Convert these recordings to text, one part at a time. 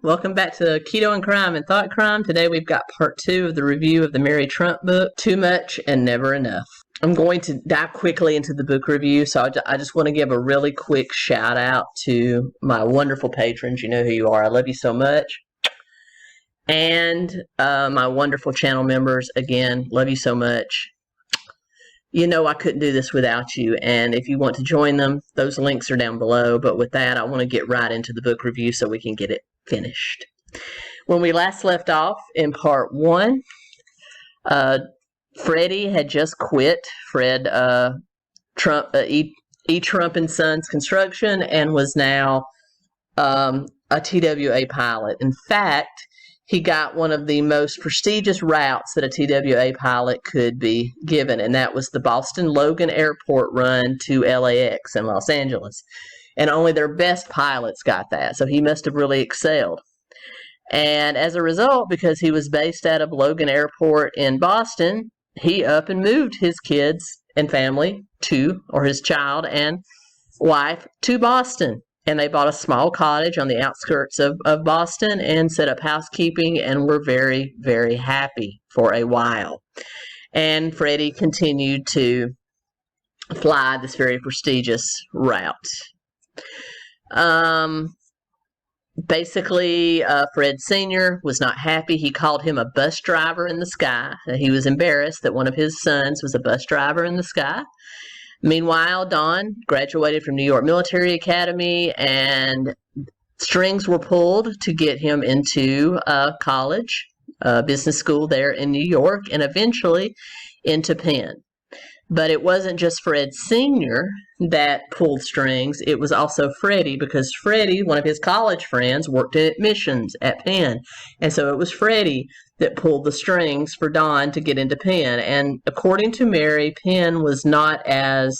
Welcome back to Keto and Crime and Thought Crime. Today we've got part 2 of the review of the Mary Trump book, Too Much and Never Enough. I'm going to dive quickly into the book review, so I just want to give a really quick shout out to my wonderful patrons. You know who you are. I love you so much. And my wonderful channel members, again, love you so much. You know I couldn't do this without you, and if you want to join them, those links are down below. But with that, I want to get right into the book review so we can get it finished. When we last left off in part 1, Freddie had just quit Fred Trump, E. Trump and Sons Construction, and was now a TWA pilot. In fact, he got one of the most prestigious routes that a TWA pilot could be given, and that was the Boston Logan Airport run to LAX in Los Angeles. And only their best pilots got that, so he must have really excelled. And as a result, because he was based out of Logan Airport in Boston, he up and moved his kids and family or his child and wife to Boston. And they bought a small cottage on the outskirts of Boston and set up housekeeping and were very, very happy for a while. And Freddie continued to fly this very prestigious route. Basically, Fred Sr. was not happy. He called him a bus driver in the sky. He was embarrassed that one of his sons was a bus driver in the sky. Meanwhile, Don graduated from New York Military Academy, and strings were pulled to get him into college, business school there in New York, and eventually into Penn. But it wasn't just Fred Sr. that pulled strings. It was also Freddie, because Freddie, one of his college friends, worked in admissions at Penn. And so it was Freddie that pulled the strings for Don to get into Penn. And according to Mary, Penn was not as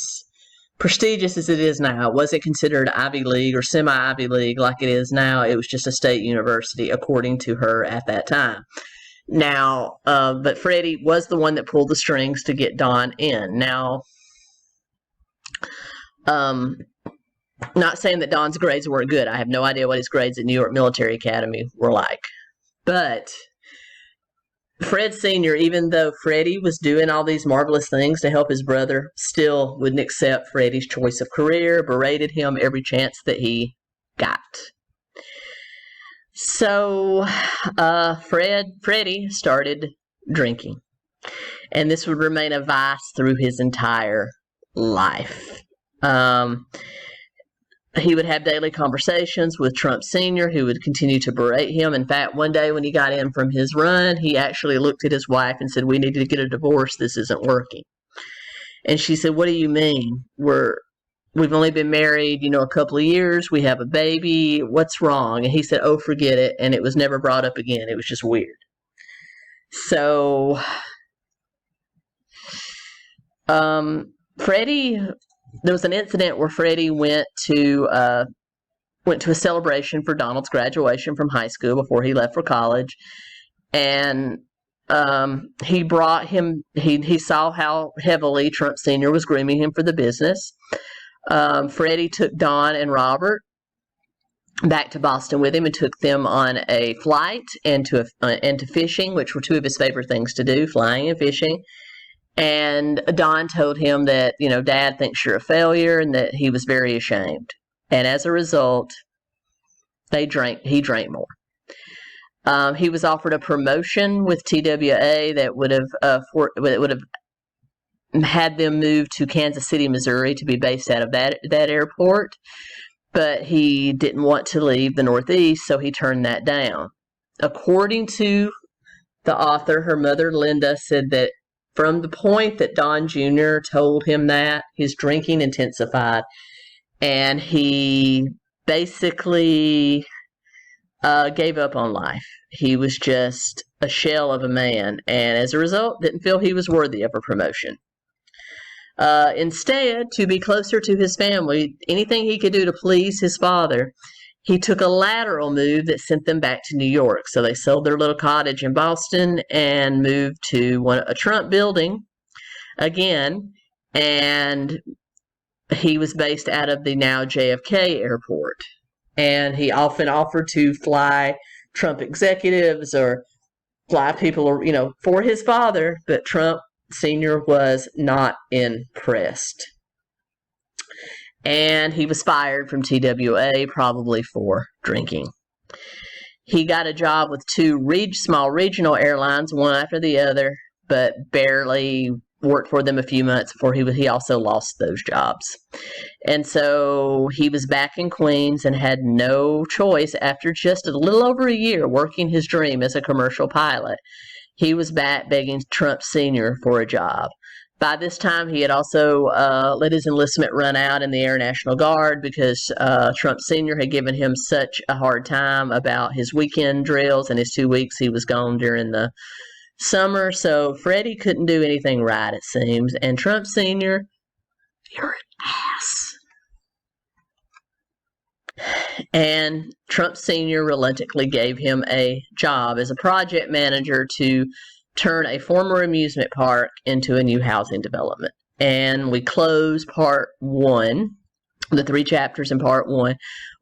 prestigious as it is now. It wasn't considered Ivy League or semi-Ivy League like it is now. It was just a state university, according to her at that time. Now, but Freddie was the one that pulled the strings to get Don in. Now, not saying that Don's grades weren't good. I have no idea what his grades at New York Military Academy were like. But Fred Sr., even though Freddie was doing all these marvelous things to help his brother, still wouldn't accept Freddie's choice of career, berated him every chance that he got. So, Freddie started drinking, and this would remain a vice through his entire life. He would have daily conversations with Trump Sr., who would continue to berate him. In fact, one day when he got in from his run, he actually looked at his wife and said, "We need to get a divorce. This isn't working." And she said, "What do you mean? We've only been married, a couple of years. We have a baby. What's wrong?" And he said, "Oh, forget it." And it was never brought up again. It was just weird. So, there was an incident where Freddie went to a celebration for Donald's graduation from high school before he left for college. And he saw how heavily Trump Sr. was grooming him for the business. Freddie took Don and Robert back to Boston with him and took them on a flight and to fishing, which were two of his favorite things to do, flying and fishing. And Don told him that, Dad thinks you're a failure, and that he was very ashamed. And as a result, he drank more. He was offered a promotion with TWA that would have had them move to Kansas City, Missouri, to be based out of that airport, but he didn't want to leave the Northeast, so he turned that down. According to the author, her mother, Linda, said that from the point that Don Jr. told him that, his drinking intensified, and he basically gave up on life. He was just a shell of a man, and as a result, didn't feel he was worthy of a promotion. Instead, to be closer to his family, anything he could do to please his father, he took a lateral move that sent them back to New York. So they sold their little cottage in Boston and moved to a Trump building again, and he was based out of the now JFK airport. And he often offered to fly Trump executives or fly people, for his father, but Trump Sr. was not impressed. And he was fired from TWA, probably for drinking. He got a job with two small regional airlines, one after the other, but barely worked for them a few months before he also lost those jobs. And so he was back in Queens and had no choice after just a little over a year working his dream as a commercial pilot. He was back begging Trump Sr. for a job. By this time, he had also let his enlistment run out in the Air National Guard because Trump Sr. had given him such a hard time about his weekend drills and his 2 weeks he was gone during the summer. So Freddie couldn't do anything right, it seems. And Trump Sr., you're an ass. And Trump Sr. reluctantly gave him a job as a project manager to turn a former amusement park into a new housing development. And we close part one, the 3 chapters in part one,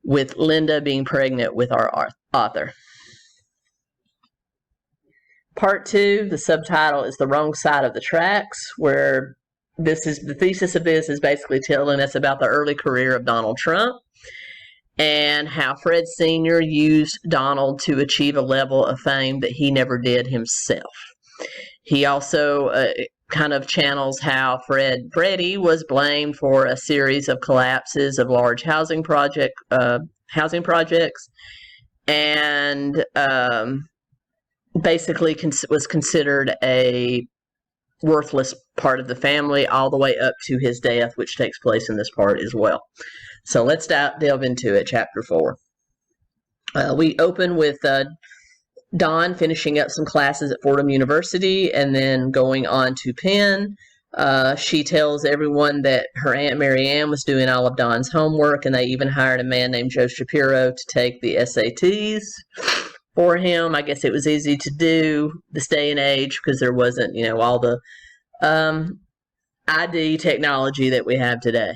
with Linda being pregnant with our author. Part 2, the subtitle is The Wrong Side of the Tracks, where the thesis of this is basically telling us about the early career of Donald Trump and how Fred Sr. used Donald to achieve a level of fame that he never did himself. He also kind of channels how Freddie was blamed for a series of collapses of large housing projects, and basically was considered a worthless part of the family all the way up to his death, which takes place in this part as well. So let's delve into it. Chapter 4. We open with Dawn finishing up some classes at Fordham University and then going on to Penn. She tells everyone that her Aunt Mary Ann was doing all of Dawn's homework, and they even hired a man named Joe Shapiro to take the SATs for him. I guess it was easy to do this day and age because there wasn't, all the ID technology that we have today.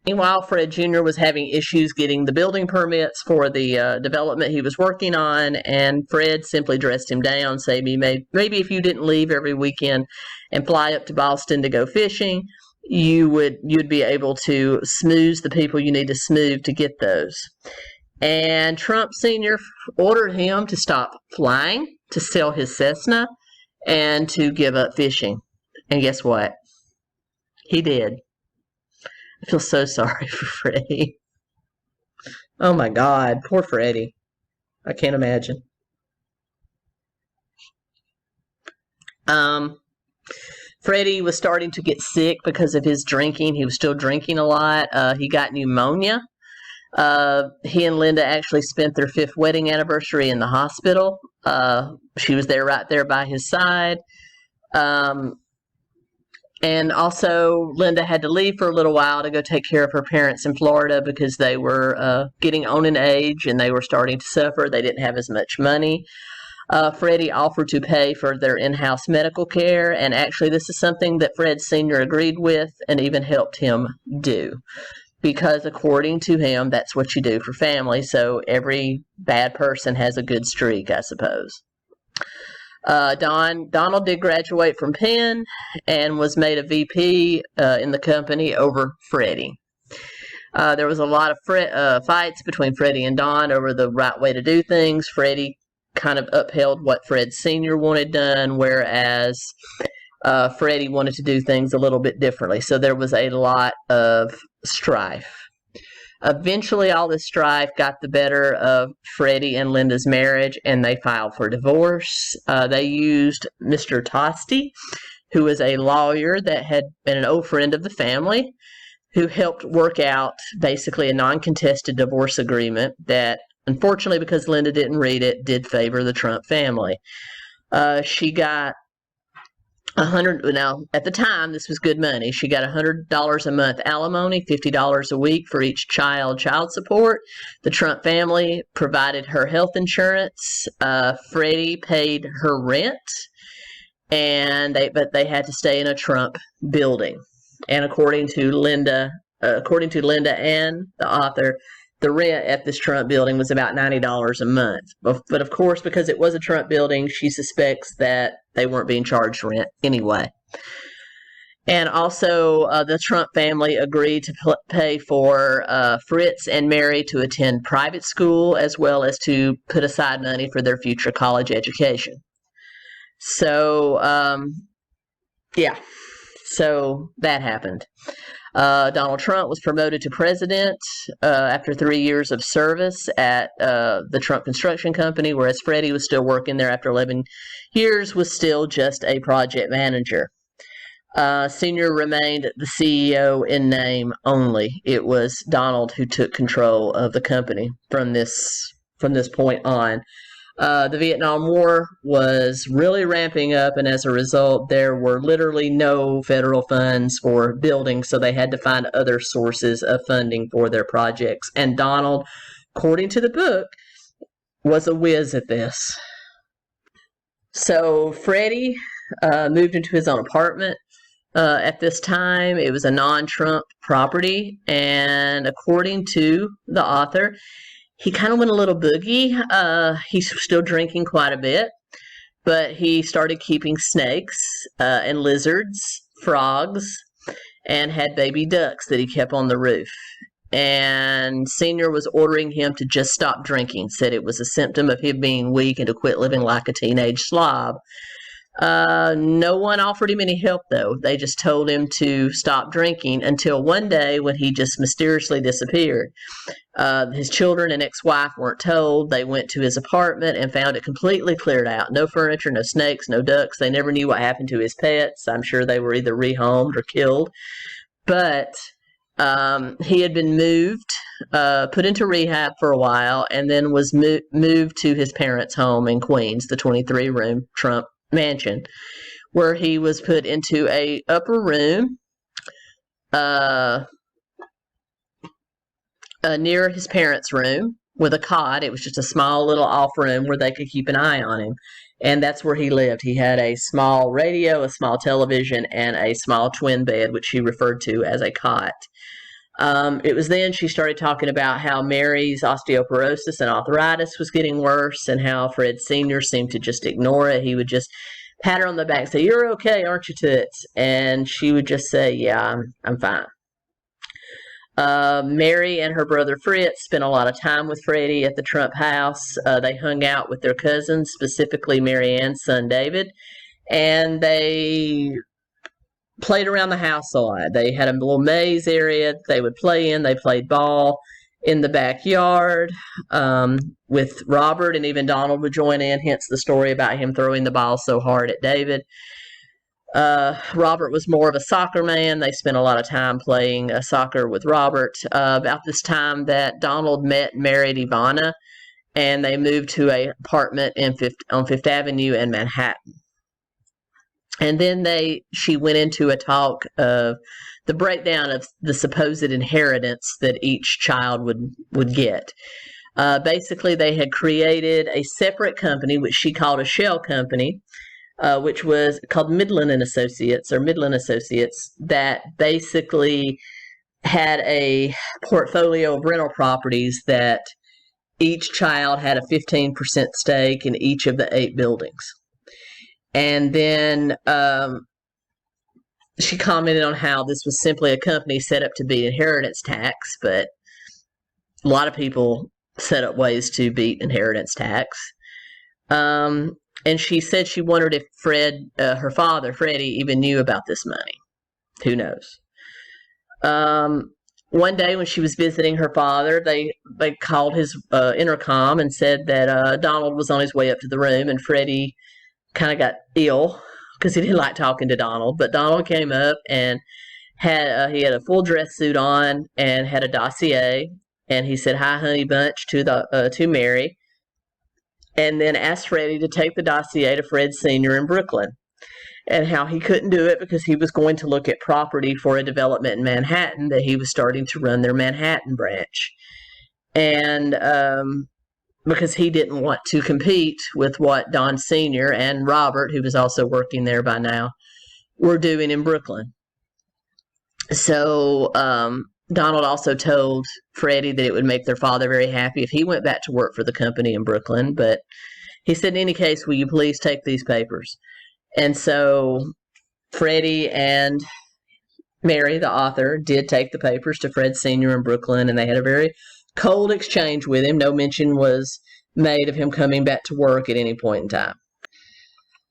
Meanwhile, Fred Jr. was having issues getting the building permits for the development he was working on, and Fred simply dressed him down, saying maybe if you didn't leave every weekend and fly up to Boston to go fishing, you'd be able to smooth the people you need to smooth to get those. And Trump Sr. ordered him to stop flying, to sell his Cessna, and to give up fishing. And guess what? He did. I feel so sorry for Freddie. Oh my God, poor Freddie. I can't imagine. Freddie was starting to get sick because of his drinking. He was still drinking a lot. He got pneumonia. He and Linda actually spent their 5th wedding anniversary in the hospital. She was right there by his side. And also, Linda had to leave for a little while to go take care of her parents in Florida because they were getting on in age and they were starting to suffer. They didn't have as much money. Freddie offered to pay for their in-house medical care, and actually this is something that Fred Sr. agreed with and even helped him do. Because according to him, that's what you do for family, so every bad person has a good streak, I suppose. Donald did graduate from Penn and was made a VP in the company over Freddie. There was a lot of fights between Freddie and Don over the right way to do things. Freddie kind of upheld what Fred Sr. wanted done, whereas Freddie wanted to do things a little bit differently. So there was a lot of strife. Eventually, all this strife got the better of Freddie and Linda's marriage, and they filed for divorce. They used Mr. Tosti, who was a lawyer that had been an old friend of the family, who helped work out basically a non-contested divorce agreement that, unfortunately, because Linda didn't read it, did favor the Trump family. She got now at the time this was good money. She got $100 a month alimony, $50 a week for each child support. The Trump family provided her health insurance. Freddie paid her rent, but they had to stay in a Trump building. And according to Linda and the author, the rent at this Trump building was about $90 a month. But of course, because it was a Trump building, she suspects that they weren't being charged rent anyway. And also, the Trump family agreed to pay for Fritz and Mary to attend private school, as well as to put aside money for their future college education. So, yeah, so that happened. Donald Trump was promoted to president after 3 years of service at the Trump Construction Company, whereas Freddie was still working there after 11 years, was still just a project manager. Senior remained the CEO in name only. It was Donald who took control of the company from this point on. The Vietnam War was really ramping up, and as a result, there were literally no federal funds for building, so they had to find other sources of funding for their projects. And Donald, according to the book, was a whiz at this. So Freddie moved into his own apartment. At this time, it was a non-Trump property, and according to the author, he kind of went a little boogie. He's still drinking quite a bit, but he started keeping snakes and lizards, frogs, and had baby ducks that he kept on the roof. And Senior was ordering him to just stop drinking, said it was a symptom of him being weak and to quit living like a teenage slob. No one offered him any help, though. They just told him to stop drinking until one day when he just mysteriously disappeared. His children and ex-wife weren't told. They went to his apartment and found it completely cleared out. No furniture, no snakes, no ducks. They never knew what happened to his pets. I'm sure they were either rehomed or killed. But he had been moved, put into rehab for a while, and then was moved to his parents' home in Queens, the 23-room Trump mansion, where he was put into a upper room near his parents' room with a cot. It was just a small little off room where they could keep an eye on him, and that's where he lived. He had a small radio, a small television, and a small twin bed, which he referred to as a cot. It was then she started talking about how Mary's osteoporosis and arthritis was getting worse, and how Fred Sr. seemed to just ignore it. He would just pat her on the back and say, "You're okay, aren't you, Toots?" And she would just say, "Yeah, I'm fine." Mary and her brother Fritz spent a lot of time with Freddie at the Trump house. They hung out with their cousins, specifically Mary Ann's son David, and they played around the house a lot. They had a little maze area they would play in. They played ball in the backyard with Robert, and even Donald would join in, hence the story about him throwing the ball so hard at David. Robert was more of a soccer man. They spent a lot of time playing soccer with Robert. About this time that Donald met and married Ivana, and they moved to an apartment on Fifth Avenue in Manhattan. And then she went into a talk of the breakdown of the supposed inheritance that each child would get. Basically, they had created a separate company, which she called a shell company, which was called Midland and Associates, that basically had a portfolio of rental properties that each child had a 15% stake in each of the 8 buildings. And then she commented on how this was simply a company set up to beat inheritance tax, but a lot of people set up ways to beat inheritance tax. And she said she wondered if her father, Freddie, even knew about this money. Who knows? One day when she was visiting her father, they called his intercom and said that Donald was on his way up to the room, and Freddie kind of got ill because he didn't like talking to Donald. But Donald came up and he had a full dress suit on and had a dossier, and he said, "Hi, honey bunch," to Mary, and then asked Freddie to take the dossier to Fred Sr. in Brooklyn, and how he couldn't do it because he was going to look at property for a development in Manhattan that he was starting to run their Manhattan branch. And because he didn't want to compete with what Don Sr. and Robert, who was also working there by now, were doing in Brooklyn. So Donald also told Freddie that it would make their father very happy if he went back to work for the company in Brooklyn. But he said, in any case, will you please take these papers? And so Freddie and Mary, the author, did take the papers to Fred Sr. in Brooklyn, and they had a very cold exchange with him. No mention was made of him coming back to work at any point in time.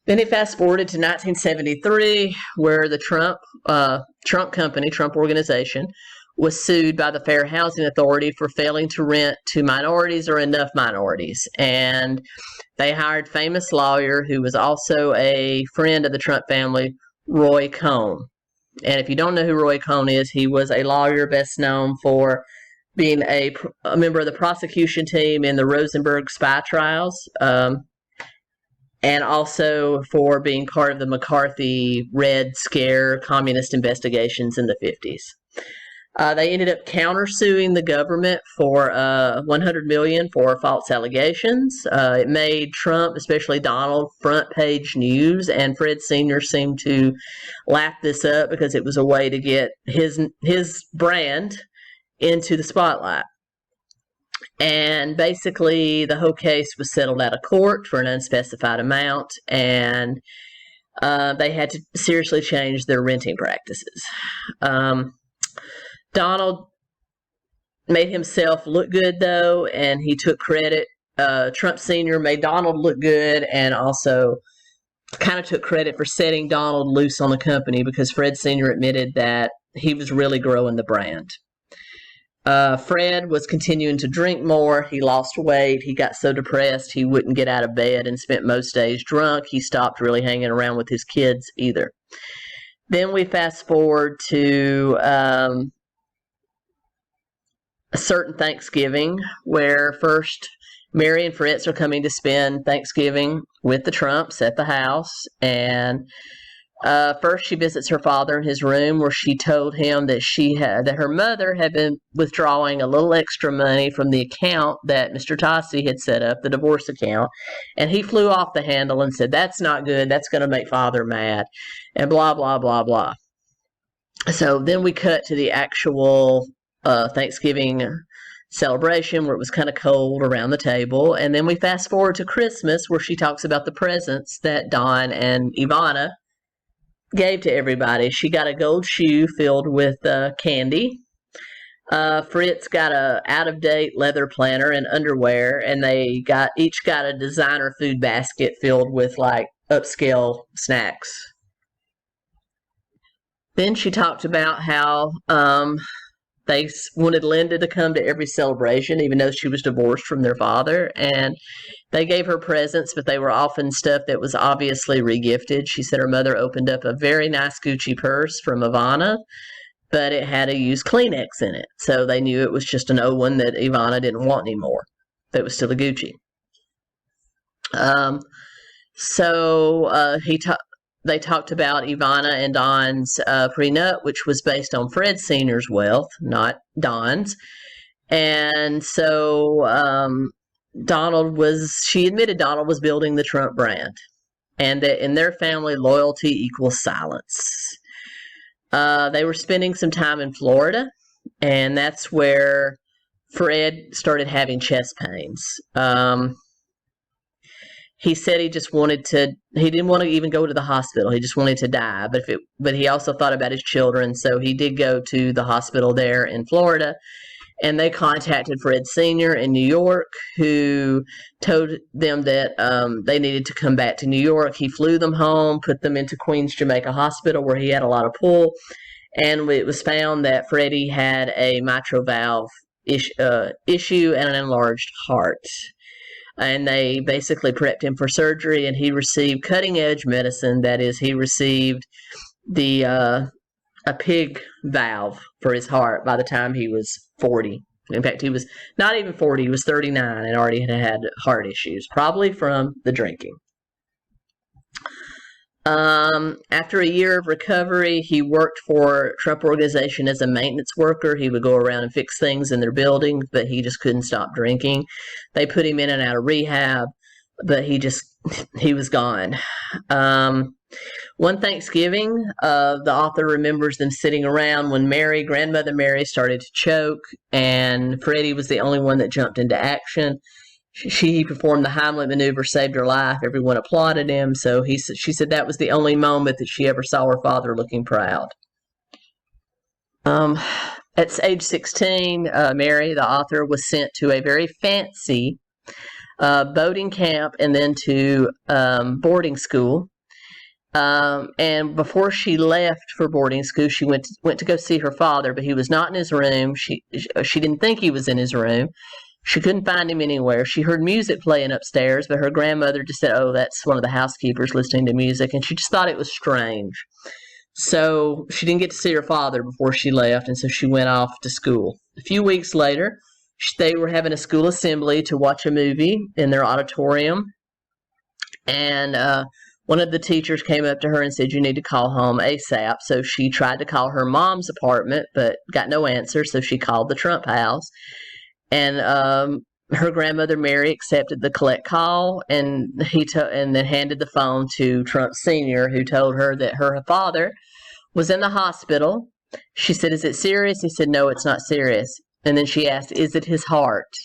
Then he fast forwarded to 1973, where the Trump company, Trump Organization, was sued by the Fair Housing Authority for failing to rent to minorities or enough minorities. And they hired famous lawyer who was also a friend of the Trump family, Roy Cohn. And if you don't know who Roy Cohn is, he was a lawyer best known for being a member of the prosecution team in the Rosenberg spy trials, and also for being part of the McCarthy Red Scare communist investigations in the 50s. They ended up countersuing the government for $100 million for false allegations. It made Trump, especially Donald, front page news, and Fred Sr. seemed to lap this up because it was a way to get his brand into the spotlight. And basically, the whole case was settled out of court for an unspecified amount, and they had to seriously change their renting practices. Donald made himself look good, though, and he took credit. Trump Sr. made Donald look good and also kind of took credit for setting Donald loose on the company because Fred Sr. admitted that he was really growing the brand. Fred was continuing to drink more. He lost weight. He got so depressed he wouldn't get out of bed and spent most days drunk. He stopped really hanging around with his kids either. Then we fast forward to a certain Thanksgiving where first Mary and Fritz are coming to spend Thanksgiving with the Trumps at the house, and first she visits her father in his room where she told him that her mother had been withdrawing a little extra money from the account that Mr. Tossi had set up, the divorce account, and he flew off the handle and said, "That's not good, that's going to make father mad," and blah blah blah blah. So then we cut to the actual Thanksgiving celebration where it was kind of cold around the table, and then we fast forward to Christmas where she talks about the presents that Don and Ivana gave to everybody. She got a gold shoe filled with candy. Fritz got a out-of-date leather planner and underwear, and they each got a designer food basket filled with like upscale snacks. Then she talked about how they wanted Linda to come to every celebration, even though she was divorced from their father. And they gave her presents, but they were often stuff that was obviously regifted. She said her mother opened up a very nice Gucci purse from Ivana, but it had a used Kleenex in it. So they knew it was just an old one that Ivana didn't want anymore. But it was still a Gucci. They talked about Ivana and Don's prenup, which was based on Fred Sr.'s wealth, not Don's. And so she admitted Donald was building the Trump brand, and that in their family, loyalty equals silence. They were spending some time in Florida, and that's where Fred started having chest pains. He said he didn't want to even go to the hospital. He just wanted to die. But he also thought about his children. So he did go to the hospital there in Florida, and they contacted Fred Sr. in New York, who told them that they needed to come back to New York. He flew them home, put them into Queens Jamaica Hospital where he had a lot of pull. And it was found that Freddie had a mitral valve issue and an enlarged heart. And they basically prepped him for surgery, and he received cutting-edge medicine. That is, he received a pig valve for his heart by the time he was 40. In fact, he was not even 40, he was 39 and already had heart issues, probably from the drinking. After a year of recovery, he worked for Trump Organization as a maintenance worker. He would go around and fix things in their buildings, but he just couldn't stop drinking. They put him in and out of rehab. but he was gone. One Thanksgiving, the author remembers them sitting around when grandmother Mary, started to choke, and Freddie was the only one that jumped into action. She performed the Heimlich maneuver, saved her life. Everyone applauded him. So she said that was the only moment that she ever saw her father looking proud. At age 16, Mary, the author, was sent to a very fancy boating camp and then to boarding school. And before she left for boarding school, she went to go see her father, but he was not in his room. She didn't think he was in his room. She couldn't find him anywhere. She heard music playing upstairs, but her grandmother just said, "Oh, that's one of the housekeepers listening to music," and she just thought it was strange. So she didn't get to see her father before she left, and so she went off to school. A few weeks later, they were having a school assembly to watch a movie in their auditorium, and one of the teachers came up to her and said, "You need to call home ASAP." So she tried to call her mom's apartment, but got no answer, so she called the Trump house. And her grandmother Mary accepted the collect call, and and then handed the phone to Trump Sr., who told her that her father was in the hospital. She said, "Is it serious?" He said, "No, it's not serious." And then she asked, "Is it his heart?"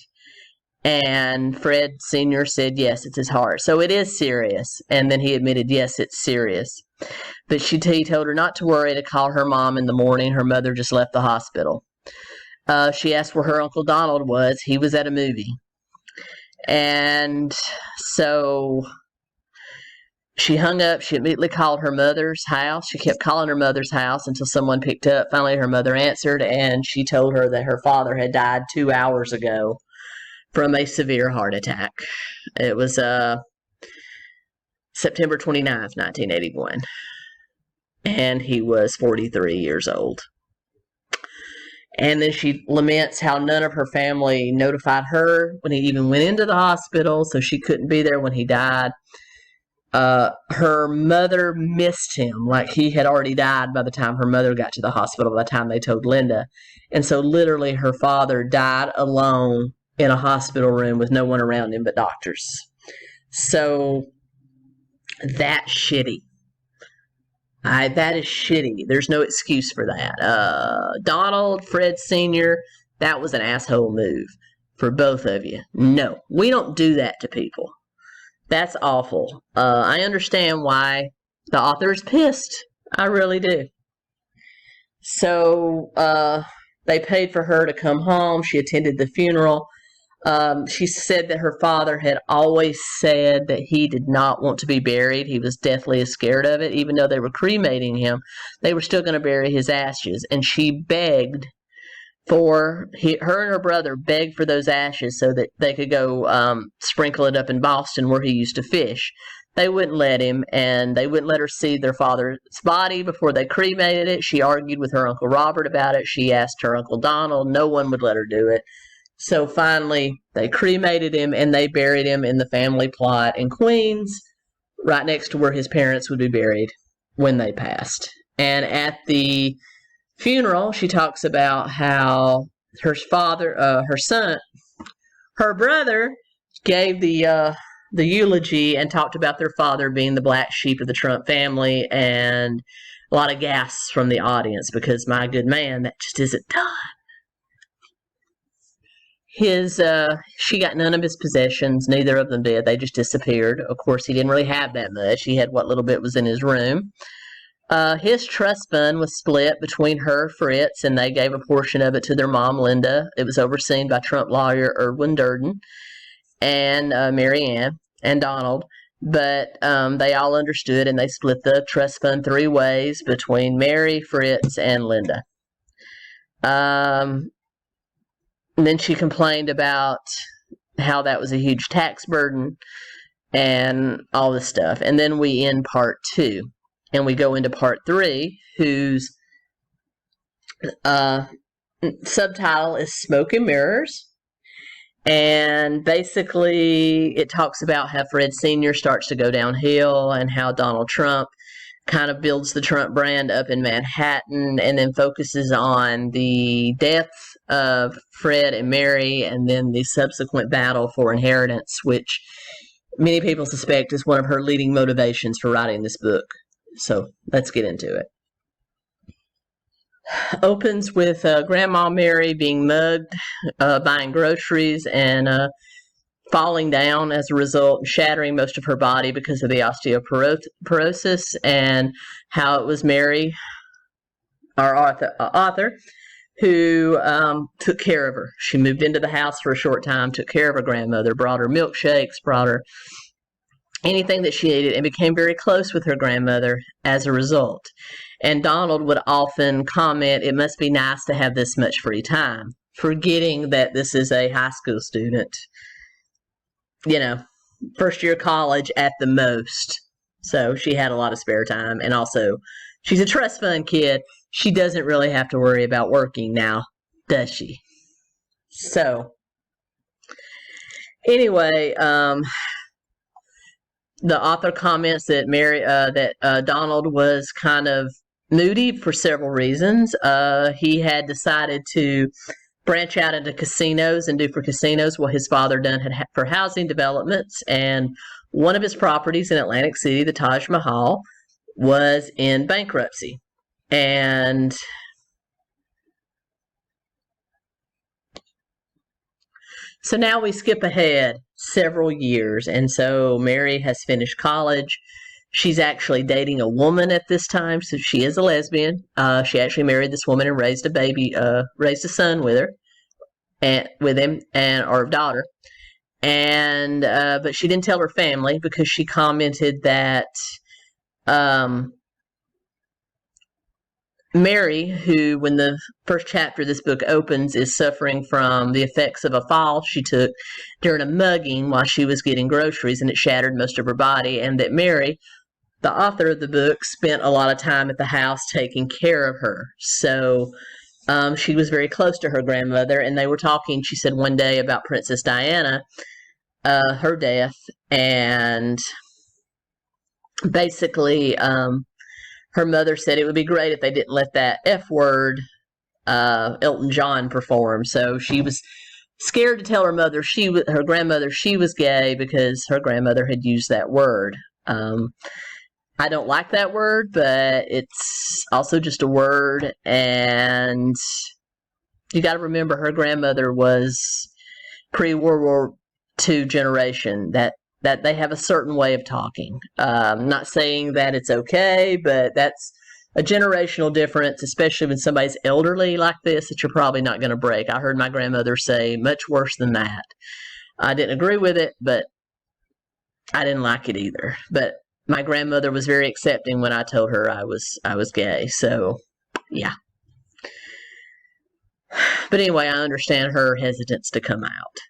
And Fred Sr. said, "Yes, it's his heart." So it is serious. And then he admitted, "Yes, it's serious." But he told her not to worry, to call her mom in the morning. Her mother just left the hospital. She asked where her Uncle Donald was. He was at a movie. And so she hung up. She immediately called her mother's house. She kept calling her mother's house until someone picked up. Finally, her mother answered, and she told her that her father had died 2 hours ago from a severe heart attack. It was September 29th, 1981. And he was 43 years old. And then she laments how none of her family notified her when he even went into the hospital, so she couldn't be there when he died. Her mother missed him, like he had already died by the time her mother got to the hospital, by the time they told Linda. And so literally her father died alone in a hospital room with no one around him but doctors. So that's shitty. That is shitty. There's no excuse for that. Donald, Fred Sr., that was an asshole move for both of you. No, we don't do that to people. That's awful. I understand why the author is pissed. I really do. So they paid for her to come home. She attended the funeral. She said that her father had always said that he did not want to be buried. He was deathly scared of it. Even though they were cremating him, they were still going to bury his ashes. And she begged her and her brother begged for those ashes so that they could go sprinkle it up in Boston where he used to fish. They wouldn't let him, and they wouldn't let her see their father's body before they cremated it. She argued with her Uncle Robert about it. She asked her Uncle Donald. No one would let her do it. So finally, they cremated him, and they buried him in the family plot in Queens, right next to where his parents would be buried when they passed. And at the funeral, she talks about how her brother gave the eulogy and talked about their father being the black sheep of the Trump family, and a lot of gasps from the audience because, my good man, that just isn't done. She got none of his possessions. Neither of them did. They just disappeared. Of course, he didn't really have that much. He had what little bit was in his room. His trust fund was split between her, Fritz, and they gave a portion of it to their mom, Linda. It was overseen by Trump lawyer Erwin Durden and Mary Ann and Donald. But they all understood, and they split the trust fund 3 ways between Mary, Fritz, and Linda. And then she complained about how that was a huge tax burden and all this stuff. And then we end part 2. And we go into part 3, whose subtitle is Smoke and Mirrors. And basically, it talks about how Fred Sr. starts to go downhill and how Donald Trump kind of builds the Trump brand up in Manhattan, and then focuses on the deaths of Fred and Mary, and then the subsequent battle for inheritance, which many people suspect is one of her leading motivations for writing this book. So let's get into it. Opens with Grandma Mary being mugged, buying groceries, and falling down as a result, shattering most of her body because of the osteoporosis, and how it was Mary, our author, who took care of her. She moved into the house for a short time, took care of her grandmother, brought her milkshakes, brought her anything that she needed, and became very close with her grandmother as a result. And Donald would often comment, "It must be nice to have this much free time," forgetting that this is a high school student, first year college at the most. So she had a lot of spare time. And also, she's a trust fund kid. She doesn't really have to worry about working now, does she? So, anyway, the author comments that Donald was kind of moody for several reasons. He had decided to branch out into casinos and do for casinos what his father done for housing developments. And one of his properties in Atlantic City, the Taj Mahal, was in bankruptcy. And so now we skip ahead several years. And so Mary has finished college. She's actually dating a woman at this time, so she is a lesbian. She actually married this woman and raised a son with her, or a daughter. And but she didn't tell her family because she commented that Mary, who, when the first chapter of this book opens, is suffering from the effects of a fall she took during a mugging while she was getting groceries, and it shattered most of her body, and that Mary, the author of the book, spent a lot of time at the house taking care of her. So she was very close to her grandmother, and they were talking, she said, one day about Princess Diana, her death, and basically her mother said it would be great if they didn't let that F word Elton John perform. So she was scared to tell her grandmother she was gay because her grandmother had used that word. I don't like that word, but it's also just a word, and you got to remember her grandmother was pre-World War II generation, that they have a certain way of talking. Not saying that it's okay, but that's a generational difference, especially when somebody's elderly like this, that you're probably not going to break. I heard my grandmother say much worse than that. I didn't agree with it, but I didn't like it either. But my grandmother was very accepting when I told her I was gay. So, yeah. But anyway, I understand her hesitance to come out.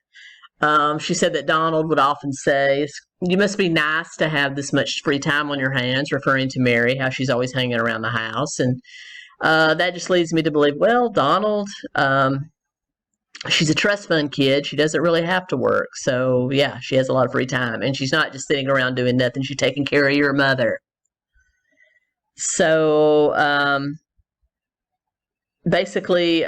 She said that Donald would often say, "You must be nice to have this much free time on your hands," referring to Mary, how she's always hanging around the house. And that just leads me to believe, well, Donald, she's a trust fund kid. She doesn't really have to work. So, yeah, she has a lot of free time. And she's not just sitting around doing nothing. She's taking care of your mother. So, basically,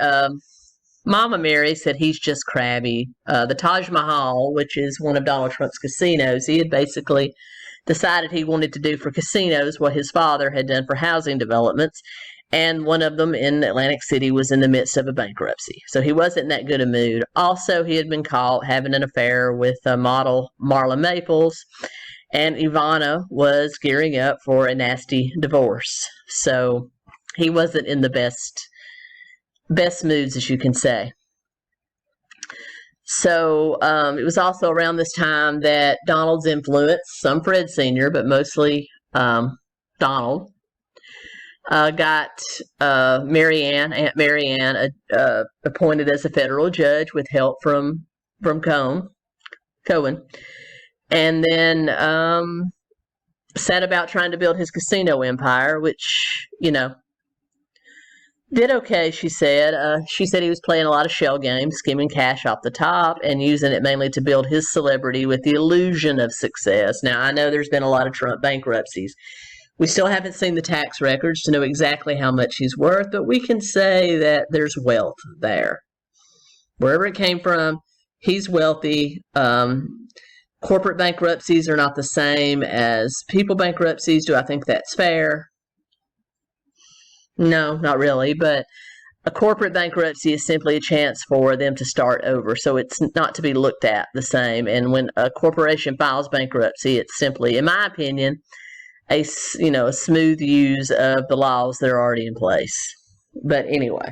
Mama Mary said he's just crabby. The Taj Mahal, which is one of Donald Trump's casinos, he had basically decided he wanted to do for casinos what his father had done for housing developments. And one of them in Atlantic City was in the midst of a bankruptcy. So he wasn't in that good a mood. Also, he had been caught having an affair with model Marla Maples. And Ivana was gearing up for a nasty divorce. So he wasn't in the best moods, as you can say. So it was also around this time that Donald's influence, some Fred Sr., but mostly Donald, got Aunt Mary Ann, appointed as a federal judge with help from Cohen, and then set about trying to build his casino empire, which, did okay, she said. She said he was playing a lot of shell games, skimming cash off the top, and using it mainly to build his celebrity with the illusion of success. Now, I know there's been a lot of Trump bankruptcies. We still haven't seen the tax records to know exactly how much he's worth, but we can say that there's wealth there. Wherever it came from, he's wealthy. Corporate bankruptcies are not the same as people bankruptcies. Do I think that's fair? No, not really. But a corporate bankruptcy is simply a chance for them to start over. So it's not to be looked at the same. And when a corporation files bankruptcy, it's simply, in my opinion, a smooth use of the laws that are already in place. But anyway.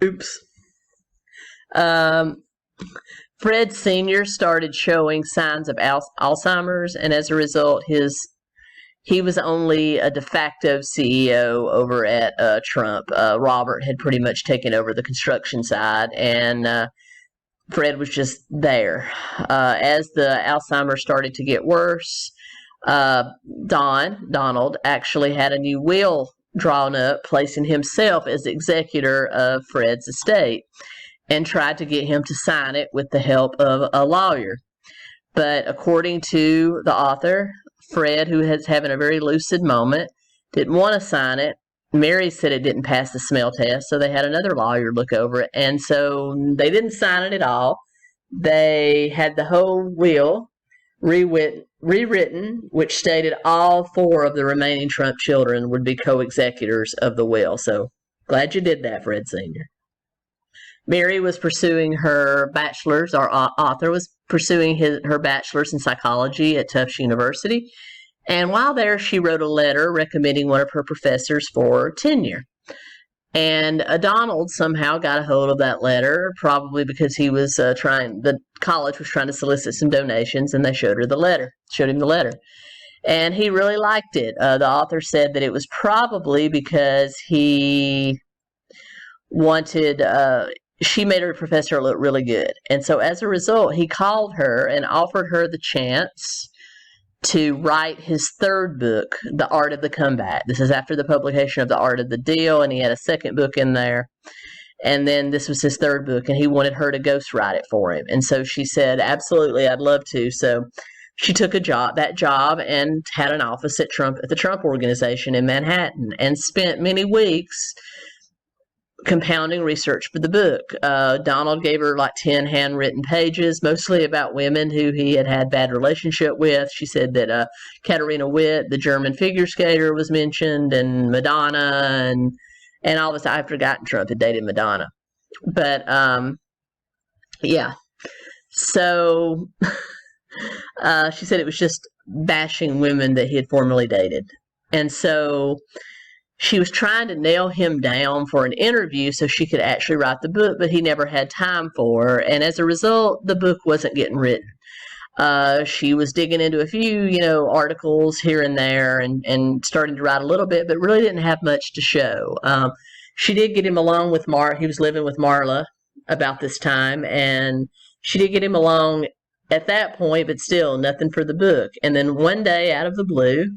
Oops. Fred Sr. started showing signs of Alzheimer's, and as a result, he was only a de facto CEO over at Trump. Robert had pretty much taken over the construction side, and Fred was just there. As the Alzheimer's started to get worse, Donald, actually had a new will drawn up, placing himself as executor of Fred's estate, and tried to get him to sign it with the help of a lawyer. But according to the author, Fred, who was having a very lucid moment, didn't want to sign it. Mary said it didn't pass the smell test, so they had another lawyer look over it. And so they didn't sign it at all. They had the whole will rewritten, which stated all 4 of the remaining Trump children would be co-executors of the will. So glad you did that, Fred Sr. Mary was pursuing her bachelor's. Our author was pursuing her bachelor's in psychology at Tufts University. And while there, she wrote a letter recommending one of her professors for tenure. And Donald somehow got a hold of that letter, probably because he was the college was trying to solicit some donations, and they showed him the letter. And he really liked it. The author said that it was probably because he wanted, she made her professor look really good. And so as a result, he called her and offered her the chance to write his 3rd book, The Art of the Comeback. This is after the publication of The Art of the Deal, and he had a 2nd book in there. And then this was his 3rd book, and he wanted her to ghostwrite it for him. And so she said, absolutely, I'd love to. So she took that job, and had an office at the Trump Organization in Manhattan, and spent many weeks compounding research for the book. Donald gave her like 10 handwritten pages, mostly about women who he had bad relationship with. She said that Katarina Witt, the German figure skater, was mentioned, and Madonna, and all this. I've forgotten Trump had dated Madonna. But yeah. So she said it was just bashing women that he had formerly dated. And so she was trying to nail him down for an interview so she could actually write the book, but he never had time for her. And as a result, the book wasn't getting written. She was digging into a few, articles here and there, and starting to write a little bit, but really didn't have much to show. She did get him along with he was living with Marla about this time, and she did get him along at that point, but still nothing for the book. And then one day, out of the blue,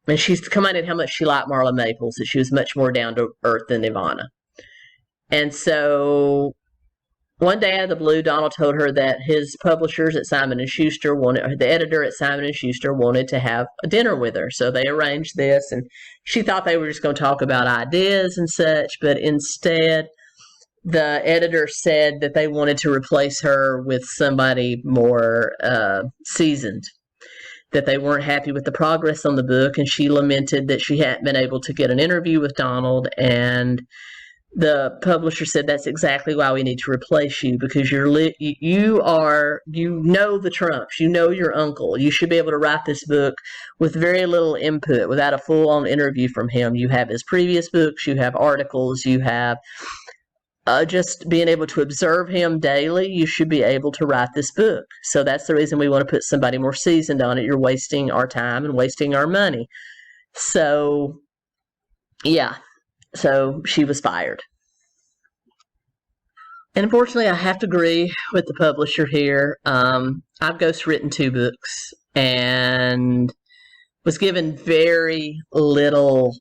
and she's commented how much she liked Marla Maples, that she was much more down to earth than Ivana. And so one day out of the blue, Donald told her that his publishers at Simon & Schuster the editor at Simon & Schuster wanted to have a dinner with her. So they arranged this, and she thought they were just going to talk about ideas and such, but instead the editor said that they wanted to replace her with somebody more seasoned, that they weren't happy with the progress on the book, and she lamented that she hadn't been able to get an interview with Donald. And the publisher said, that's exactly why we need to replace you, because you know the Trumps, you know your uncle. You should be able to write this book with very little input, without a full-on interview from him. You have his previous books, you have articles, you have just being able to observe him daily. You should be able to write this book. So that's the reason we want to put somebody more seasoned on it. You're wasting our time and wasting our money. So, yeah. So she was fired. And unfortunately, I have to agree with the publisher here. I've ghostwritten 2 books and was given very little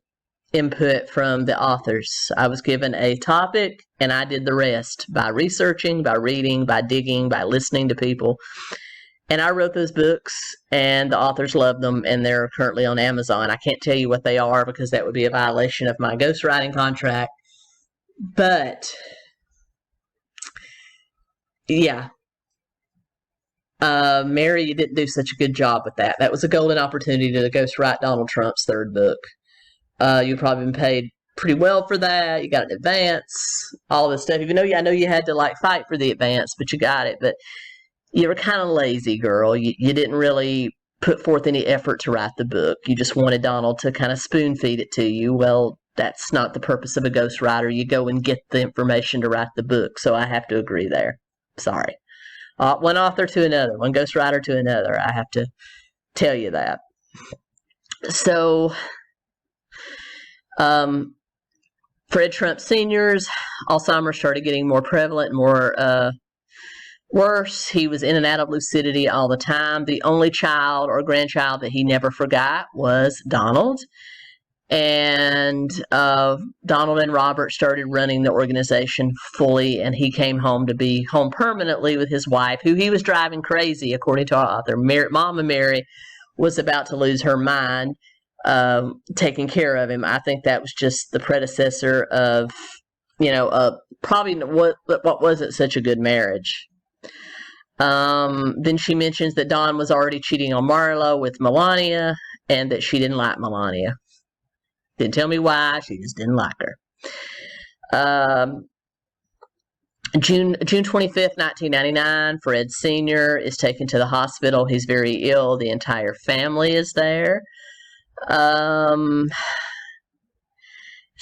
input from the authors. I was given a topic, and I did the rest by researching, by reading, by digging, by listening to people. And I wrote those books, and the authors loved them, and they're currently on Amazon. I can't tell you what they are because that would be a violation of my ghostwriting contract. But yeah, Mary, you didn't do such a good job with that. That was a golden opportunity to ghostwrite Donald Trump's third book. You've probably been paid pretty well for that. You got an advance, all this stuff. Even though I know you had to like fight for the advance, but you got it. But you were kind of lazy, girl. You didn't really put forth any effort to write the book. You just wanted Donald to kind of spoon feed it to you. Well, that's not the purpose of a ghostwriter. You go and get the information to write the book. So I have to agree there. Sorry. One author to another, one ghostwriter to another. I have to tell you that. So, Fred Trump Sr.'s Alzheimer's started getting more prevalent, more worse. He was in and out of lucidity all the time. The only child or grandchild that he never forgot was Donald. And Donald and Robert started running the organization fully, and he came home to be home permanently with his wife, who he was driving crazy, according to our author. Mama Mary was about to lose her mind taking care of him. I think that was just the predecessor of, probably what wasn't such a good marriage. Then she mentions that Don was already cheating on Marla with Melania, and that she didn't like Melania. Didn't tell me why. She just didn't like her. June 25th, 1999, Fred Sr. is taken to the hospital. He's very ill. The entire family is there. Some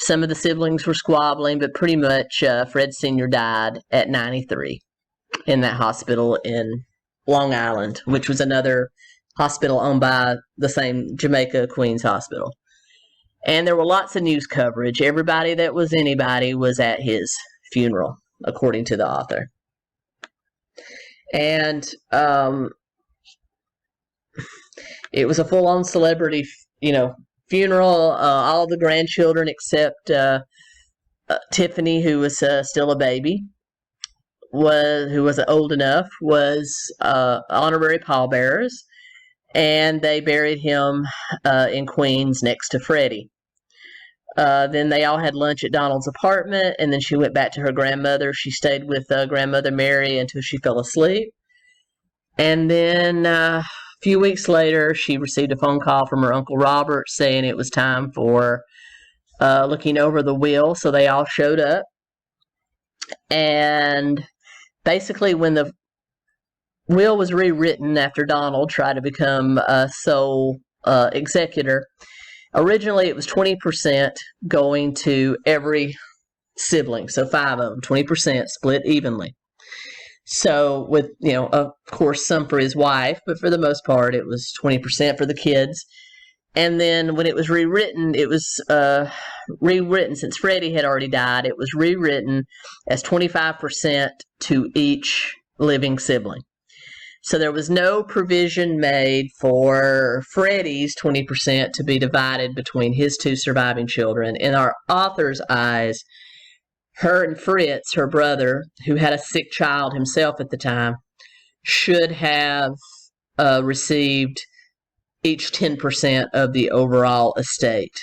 of the siblings were squabbling, but pretty much Fred Sr. died at 93 in that hospital in Long Island, which was another hospital owned by the same Jamaica Queens Hospital. And there were lots of news coverage. Everybody that was anybody was at his funeral, according to the author. And it was a full-on celebrity, funeral. All the grandchildren except Tiffany, who was still a baby, who was old enough, was honorary pallbearers. And they buried him in Queens next to Freddie. Then they all had lunch at Donald's apartment, and then she went back to her grandmother. She stayed with grandmother Mary until she fell asleep. And then a few weeks later, she received a phone call from her Uncle Robert saying it was time for looking over the will. So they all showed up. And basically, when the will was rewritten after Donald tried to become a sole executor, originally it was 20% going to every sibling, so 5 of them, 20% split evenly. So with, of course, some for his wife, but for the most part it was 20% for the kids. And then when it was rewritten, it was rewritten, since Freddie had already died, it was rewritten as 25% to each living sibling. So there was no provision made for Freddie's 20% to be divided between his 2 surviving children. In our author's eyes, her and Fritz, her brother, who had a sick child himself at the time, should have received each 10% of the overall estate.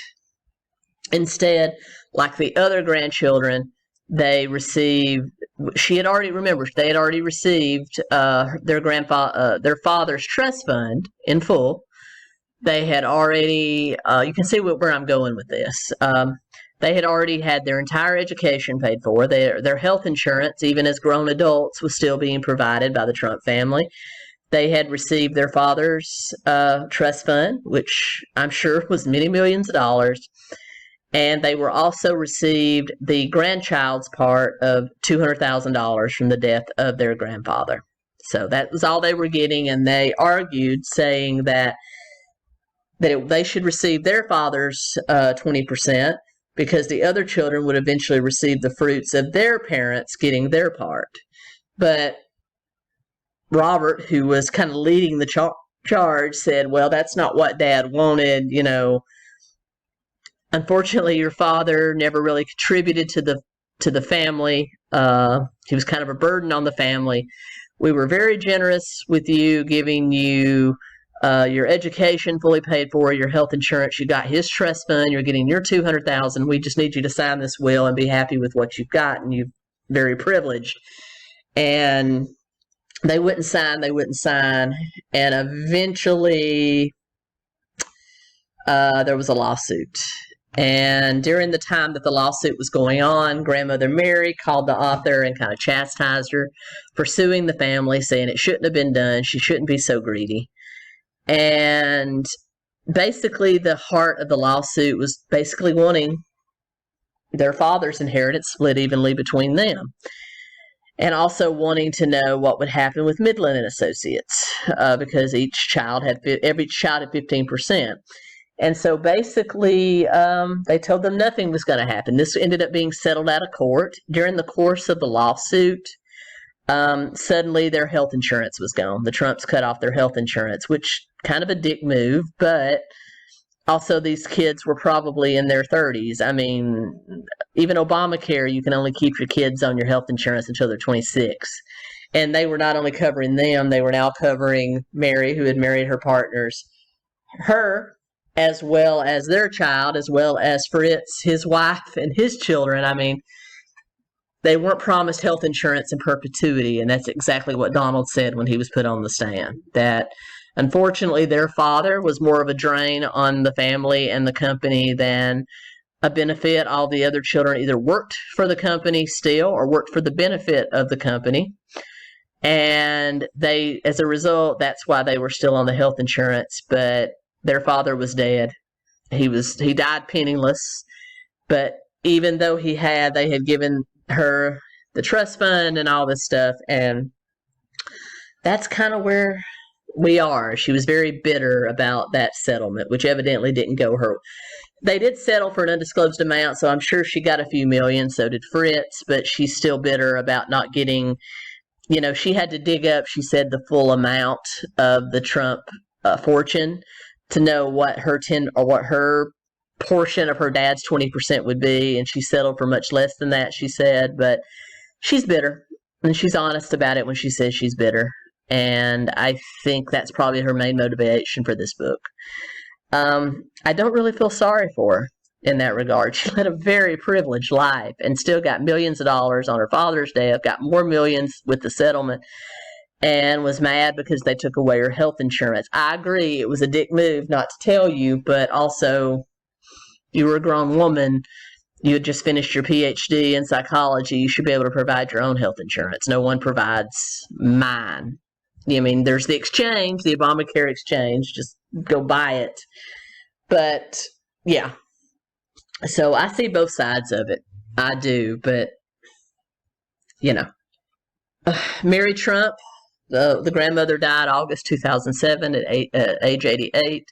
Instead, like the other grandchildren, they had already received their father's trust fund in full. They had already, you can see where I'm going with this. They had already had their entire education paid for. Their health insurance, even as grown adults, was still being provided by the Trump family. They had received their father's trust fund, which I'm sure was many millions of dollars. And they were also received the grandchild's part of $200,000 from the death of their grandfather. So that was all they were getting, and they argued, saying that they should receive their father's 20%, because the other children would eventually receive the fruits of their parents getting their part. But Robert, who was kind of leading the charge, said, well, that's not what Dad wanted, Unfortunately, your father never really contributed to the family. He was kind of a burden on the family. We were very generous with you, giving you your education fully paid for, your health insurance, you got his trust fund, you're getting your $200,000. We just need you to sign this will and be happy with what you've got, and you're very privileged. And they wouldn't sign, and eventually there was a lawsuit. And during the time that the lawsuit was going on, grandmother Mary called the author and kind of chastised her for suing the family, saying it shouldn't have been done, she shouldn't be so greedy. And basically the heart of the lawsuit was basically wanting their father's inheritance split evenly between them, and also wanting to know what would happen with Midland and Associates, because every child had 15%. And so basically, they told them nothing was going to happen. This ended up being settled out of court. During the course of the lawsuit, suddenly their health insurance was gone. The Trumps cut off their health insurance, which kind of a dick move, but also these kids were probably in their 30s. I mean, even Obamacare, you can only keep your kids on your health insurance until they're 26. And they were not only covering them, they were now covering Mary, who had married her partners, her, as well as their child, as well as Fritz, his wife, and his children. I mean, they weren't promised health insurance in perpetuity, and that's exactly what Donald said when he was put on the stand, that unfortunately their father was more of a drain on the family and the company than a benefit. All the other children either worked for the company still or worked for the benefit of the company. And they, as a result, that's why they were still on the health insurance, but their father was dead. He died penniless, but even though they had given her the trust fund and all this stuff, and that's kind of where we are. She was very bitter about that settlement, which evidently didn't go her. They did settle for an undisclosed amount, so I'm sure she got a few million, so did Fritz, but she's still bitter about not getting, she had to dig up, she said, the full amount of the Trump fortune to know what her portion of her dad's 20% would be, and she settled for much less than that, she said. But she's bitter, and she's honest about it when she says she's bitter, and I think that's probably her main motivation for this book. I don't really feel sorry for her in that regard. She led a very privileged life and still got millions of dollars on her father's death, got more millions with the settlement, and was mad because they took away her health insurance. I agree, it was a dick move not to tell you, but also, you were a grown woman, you had just finished your PhD in psychology, you should be able to provide your own health insurance. No one provides mine. I mean, there's the exchange, the Obamacare exchange, just go buy it. But, yeah. So I see both sides of it. I do, but, Mary Trump, the grandmother died August 2007 at age 88.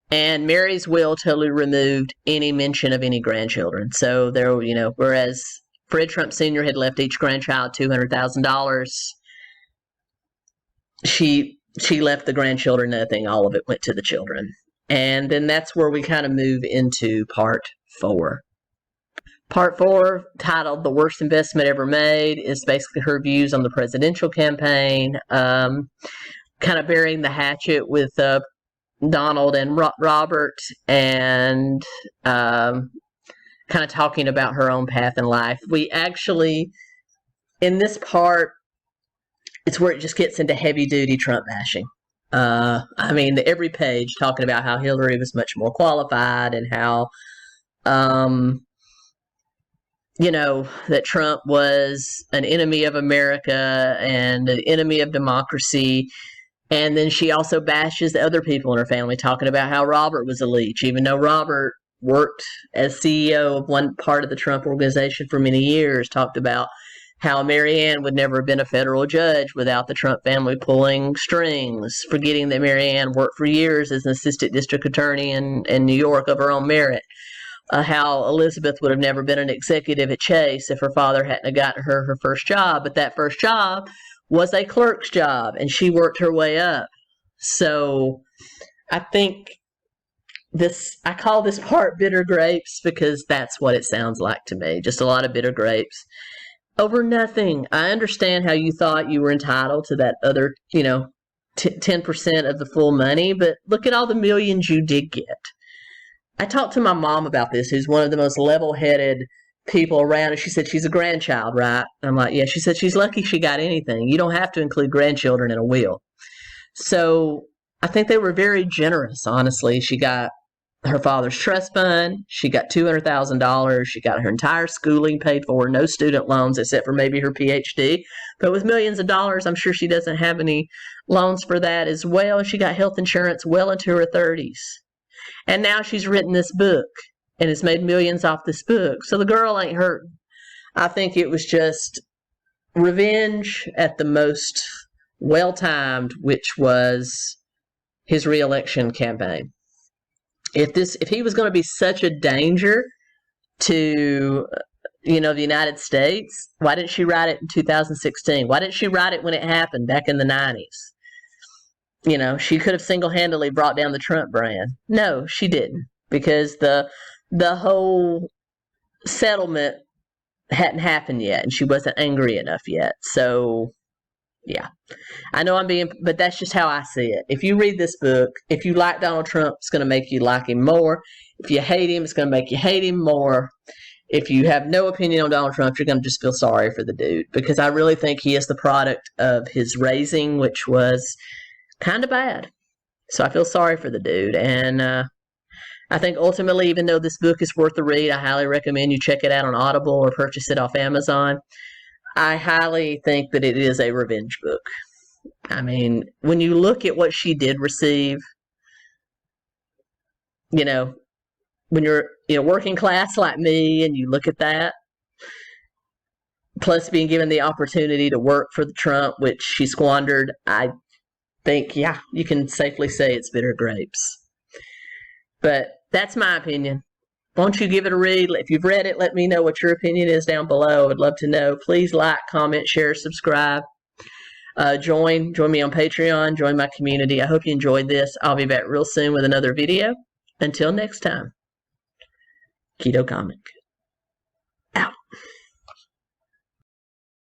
And Mary's will totally removed any mention of any grandchildren. So there, whereas Fred Trump Sr. had left each grandchild $200,000, she left the grandchildren nothing. All of it went to the children. And then that's where we kind of move into part 4. Part 4, titled The Worst Investment Ever Made, is basically her views on the presidential campaign, kind of burying the hatchet with Donald and Robert, and kind of talking about her own path in life. We actually, in this part, it's where it just gets into heavy-duty Trump bashing. I mean, every page talking about how Hillary was much more qualified, and how, that Trump was an enemy of America and an enemy of democracy. And then she also bashes the other people in her family, talking about how Robert was a leech, even though Robert worked as CEO of one part of the Trump organization for many years, talked about how Marianne would never have been a federal judge without the Trump family pulling strings, forgetting that Marianne worked for years as an assistant district attorney in New York of her own merit. How Elizabeth would have never been an executive at Chase if her father hadn't gotten her first job, but that first job was a clerk's job, and she worked her way up. So I think I call this part Bitter Grapes because that's what it sounds like to me. Just a lot of bitter grapes over nothing. I understand how you thought you were entitled to that other, 10% of the full money, but look at all the millions you did get. I talked to my mom about this, who's one of the most level-headed people around, and she said she's a grandchild, right? I'm like, yeah. She said she's lucky she got anything. You don't have to include grandchildren in a will. So I think they were very generous, honestly. She got her father's trust fund. She got $200,000. She got her entire schooling paid for, no student loans except for maybe her PhD. But with millions of dollars, I'm sure she doesn't have any loans for that as well. She got health insurance well into her 30s. And now she's written this book and has made millions off this book. So the girl ain't hurting. I think it was just revenge at the most well-timed, which was his re-election campaign. If he was going to be such a danger to, the United States, why didn't she write it in 2016? Why didn't she write it when it happened back in the 90s? She could have single-handedly brought down the Trump brand. No, she didn't, because the whole settlement hadn't happened yet, and she wasn't angry enough yet. So, yeah. I know but that's just how I see it. If you read this book, if you like Donald Trump, it's going to make you like him more. If you hate him, it's going to make you hate him more. If you have no opinion on Donald Trump, you're going to just feel sorry for the dude, because I really think he is the product of his raising, which was kind of bad. So I feel sorry for the dude. And I think ultimately, even though this book is worth the read, I highly recommend you check it out on Audible or purchase it off Amazon. I highly think that it is a revenge book. I mean, when you look at what she did receive, when you're working class like me and you look at that, plus being given the opportunity to work for the Trump, which she squandered, I think, yeah, you can safely say it's bitter grapes. But that's my opinion. Won't you give it a read? If you've read it, let me know what your opinion is down below. I'd love to know. Please like, comment, share, subscribe. Join me on Patreon. Join my community. I hope you enjoyed this. I'll be back real soon with another video. Until next time, Keto Comic.